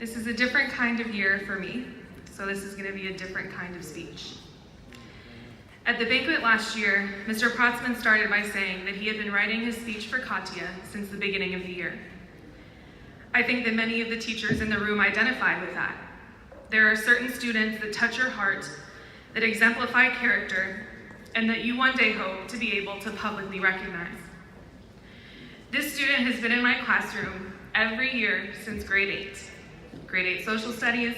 This is a different kind of year for me, so this is going to be a different kind of speech. At the banquet last year, Mr. Protzman started by saying that he had been writing his speech for Katya since the beginning of the year. I think that many of the teachers in the room identify with that. There are certain students that touch your heart, that exemplify character, and that you one day hope to be able to publicly recognize. This student has been in my classroom every year since grade 8. Grade 8 social studies,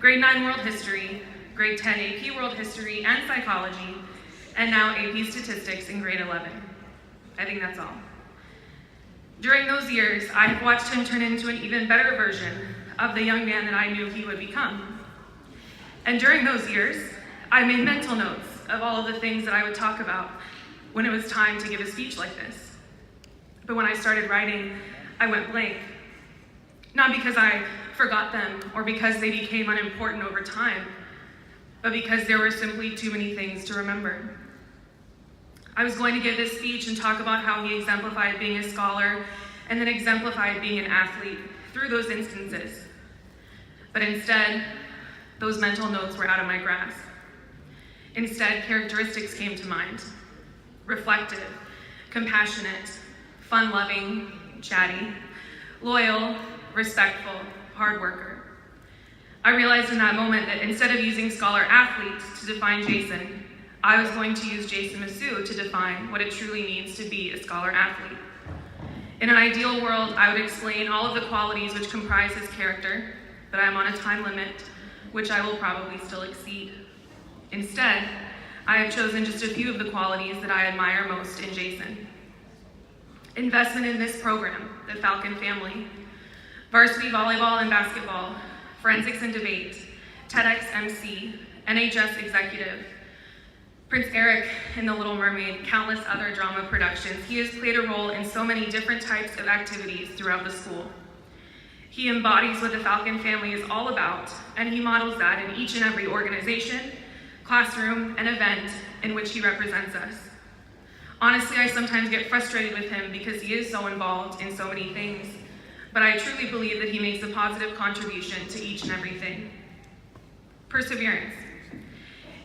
grade 9 world history, grade 10 AP world history and psychology, and now AP statistics in grade 11. I think that's all. During those years, I have watched him turn into an even better version of the young man that I knew he would become. And during those years, I made mental notes of all of the things that I would talk about when it was time to give a speech like this. But when I started writing, I went blank. Not because I forgot them or because they became unimportant over time, but because there were simply too many things to remember. I was going to give this speech and talk about how he exemplified being a scholar and then exemplified being an athlete through those instances. But instead, those mental notes were out of my grasp. Instead, characteristics came to mind: reflective, compassionate, fun-loving, chatty, loyal, respectful, hard worker. I realized in that moment that instead of using scholar-athlete to define Jason, I was going to use Jason Massouh to define what it truly means to be a scholar-athlete. In an ideal world, I would explain all of the qualities which comprise his character, but I am on a time limit, which I will probably still exceed. Instead, I have chosen just a few of the qualities that I admire most in Jason. Investment in this program, the Falcon family, varsity volleyball and basketball, forensics and debate, TEDx MC, NHS executive, Prince Eric in The Little Mermaid, countless other drama productions. He has played a role in so many different types of activities throughout the school. He embodies what the Falcon family is all about, and he models that in each and every organization, classroom, and event in which he represents us. Honestly, I sometimes get frustrated with him because he is so involved in so many things, but I truly believe that he makes a positive contribution to each and everything. Perseverance.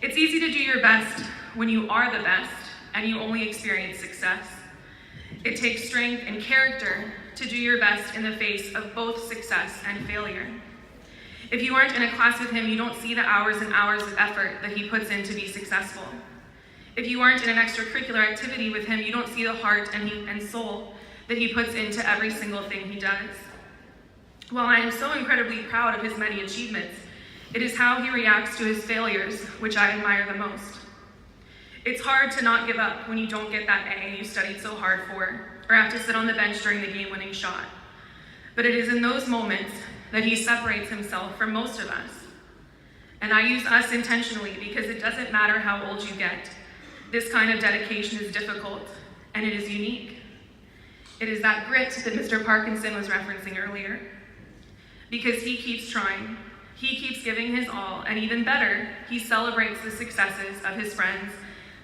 It's easy to do your best when you are the best and you only experience success. It takes strength and character to do your best in the face of both success and failure. If you aren't in a class with him, you don't see the hours and hours of effort that he puts in to be successful. If you aren't in an extracurricular activity with him, you don't see the heart and soul that he puts into every single thing he does. While I am so incredibly proud of his many achievements, it is how he reacts to his failures which I admire the most. It's hard to not give up when you don't get that A you studied so hard for, or have to sit on the bench during the game-winning shot. But it is in those moments that he separates himself from most of us. And I use us intentionally because it doesn't matter how old you get. This kind of dedication is difficult, and it is unique. It is that grit that Mr. Parkinson was referencing earlier. Because he keeps trying, he keeps giving his all, and even better, he celebrates the successes of his friends,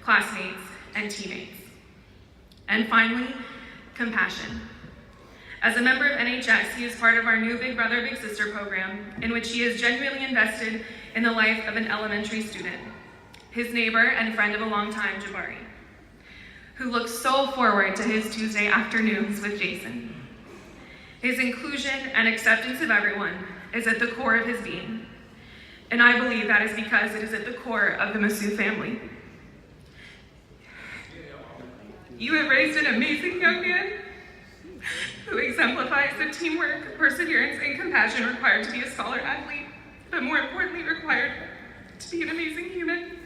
classmates, and teammates. And finally, compassion. As a member of NHS, he is part of our new Big Brother, Big Sister program, in which he has genuinely invested in the life of an elementary student, his neighbor and friend of a long time, Jabari, who looks so forward to his Tuesday afternoons with Jason. His inclusion and acceptance of everyone is at the core of his being, and I believe that is because it is at the core of the Massouh family. You have raised an amazing young man who exemplifies the teamwork, perseverance, and compassion required to be a scholar athlete, but more importantly required to be an amazing human.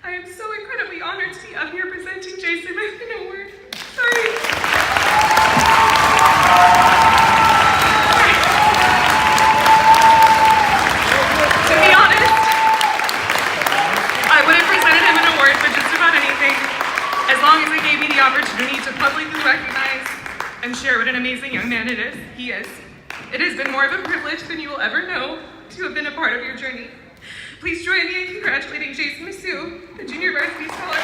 I am so incredibly honored to be up here presenting Jason with an award. To be honest, I would have presented him an award for just about anything, as long as it gave me the opportunity to publicly recognize and share what an amazing young man he is. It has been more of a privilege than you will ever know to have been a part of your journey. Please join me in congratulating Jason Massouh, the junior varsity scholar.